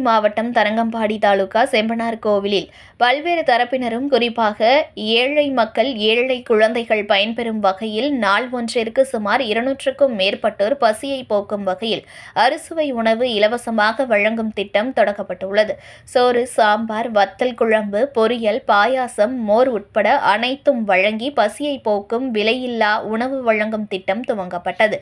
மாவட்டம் தரங்கம்பாடி தாலுகா செம்பனார் கோவிலில் பல்வேறு தரப்பினரும் குறிப்பாக ஏழை மக்கள் ஏழை குழந்தைகள் பயன்பெறும் வகையில் நாள் ஒன்றிற்கு சுமார் 200க்கும் மேற்பட்டோர் பசியை போக்கும் வகையில் அறுசுவை உணவு இலவசமாக வழங்கும் திட்டம் தொடங்கப்பட்டுள்ளது. சோறு, சாம்பார், வத்தல் குழம்பு, பொரியல், பாயாசம், மோர் உட்பட அனைத்தும் வழங்கி பசியை போக்கும் விலையில்லா உணவு வழங்கும் திட்டம் துவங்கப்பட்டது.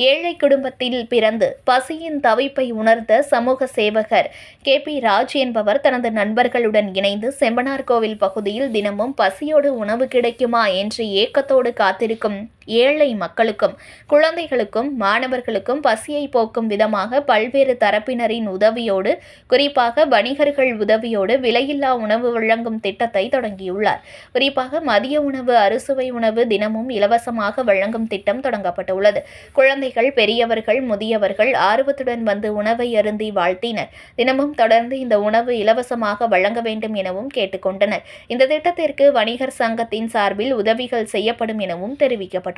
ஏழை குடும்பத்தில் பிறந்து பசியின் தவிப்பை உணர்ந்த சமூக சேவகர் KP ராஜ் என்பவர் தனது நண்பர்களுடன் இணைந்து செம்பனார் கோவில் பகுதியில் தினமும் பசியோடு உணவு கிடைக்குமா என்று ஏக்கத்தோடு காத்திருக்கும் ஏழை மக்களுக்கும் குழந்தைகளுக்கும் மாணவர்களுக்கும் பசியை போக்கும் விதமாக பல்வேறு தரப்பினரின் உதவியோடு குறிப்பாக வணிகர்கள் உதவியோடு விலையில்லா உணவு வழங்கும் திட்டத்தை தொடங்கியுள்ளார். குறிப்பாக மதிய உணவு, அறுசுவை உணவு தினமும் இலவசமாக வழங்கும் திட்டம் தொடங்கப்பட்டுள்ளது. குழந்தைகள், பெரியவர்கள், முதியவர்கள் ஆர்வத்துடன் வந்து உணவை அருந்தி வாழ்த்தினர். தினமும் தொடர்ந்து இந்த உணவு இலவசமாக வழங்க வேண்டும் எனவும் கேட்டுக்கொண்டனர். இந்த திட்டத்திற்கு வணிகர் சங்கத்தின் சார்பில் உதவிகள் செய்யப்படும் எனவும் தெரிவிக்கப்பட்டது.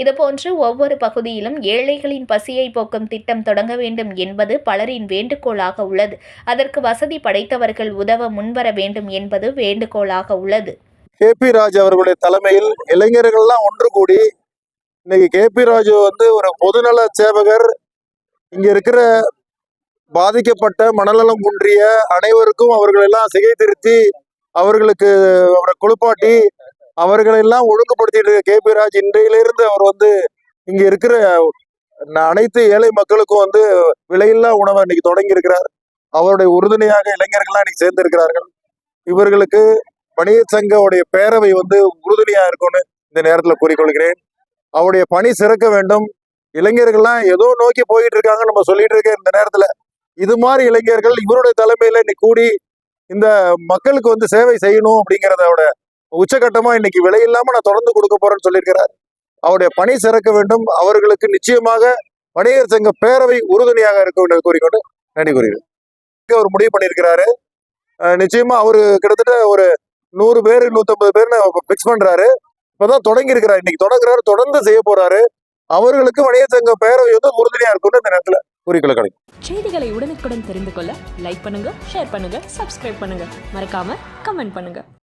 இதுபோன்று ஒவ்வொரு பகுதியிலும் ஏழைகளின் பசியை போக்கும் திட்டம் தொடங்க வேண்டும் என்பது பலரின் வேண்டுகோளாக உள்ளது. அதற்கு வசதி படைத்தவர்கள் உதவ முன்வர வேண்டும் என்பது வேண்டுகோளாக உள்ளது. KP ராஜ் அவர்களுடைய தலைமையில் இளைஞர்கள்லாம் ஒன்று கூடி இன்னைக்கு KP ராஜ் ஒரு பொதுநல சேவகர். இங்க இருக்கிற பாதிக்கப்பட்ட மனநலம் குன்றிய அனைவருக்கும் அவர்களெல்லாம் சிகை திருத்தி அவர்களுக்கு அவரை குளிப்பாட்டி அவர்களெல்லாம் ஒழுங்குபடுத்திட்டு இருக்க KP ராஜ் இன்றையிலிருந்து அவர் இங்க இருக்கிற அனைத்து ஏழை மக்களுக்கும் விலையில்லா உணவை இன்னைக்கு தொடங்கி இருக்கிறார். அவருடைய உறுதுணையாக இளைஞர்கள்லாம் இன்னைக்கு சேர்ந்திருக்கிறார்கள். இவர்களுக்கு வணிகர் சங்கவுடைய பேரவை உறுதுணையா இருக்கும்னு இந்த நேரத்தில் கூறிக்கொள்கிறேன். அவருடைய பணி சிறக்க வேண்டும். இளைஞர்கள்லாம் ஏதோ நோக்கி போயிட்டு இருக்காங்க நம்ம சொல்லிட்டு இருக்க இந்த நேரத்துல இது மாதிரி இளைஞர்கள் இவருடைய தலைமையில இன்னைக்கு கூடி இந்த மக்களுக்கு சேவை செய்யணும் அப்படிங்கிறதோட உச்சகட்டமா இன்னைக்கு விலையில்லாம நான் தொடர்ந்து கொடுக்க போறேன்னு சொல்லியிருக்கிறார். அவருடைய பணி சிறக்க வேண்டும். அவர்களுக்கு நிச்சயமாக வணிகர் சங்க பேரவை உறுதுணையாக இருக்கும் என்று கூறிக்கொண்டு நன்றி கூறுகிறேன். அவர் முடிவு பண்ணியிருக்கிறாரு. நிச்சயமா அவரு கிட்டத்தட்ட ஒரு 100 பேர் 150 பேர்னு பிக்ஸ் பண்றாரு. இப்பதான் தொடங்கி இருக்கிறார். இன்னைக்கு தொடங்குறாரு, தொடர்ந்து செய்ய போறாரு. அவர்களுக்கு வணிகர் சங்க பேரவை உறுதுணையா இருக்கும் இந்த நேரத்துல குறிக்கோள் கிடைக்கும். செய்திகளை உடனுக்குடன் தெரிந்து கொள்ள லைக் பண்ணுங்க, ஷேர் பண்ணுங்க, சப்ஸ்கிரைப் பண்ணுங்க, மறக்காம கமெண்ட் பண்ணுங்க.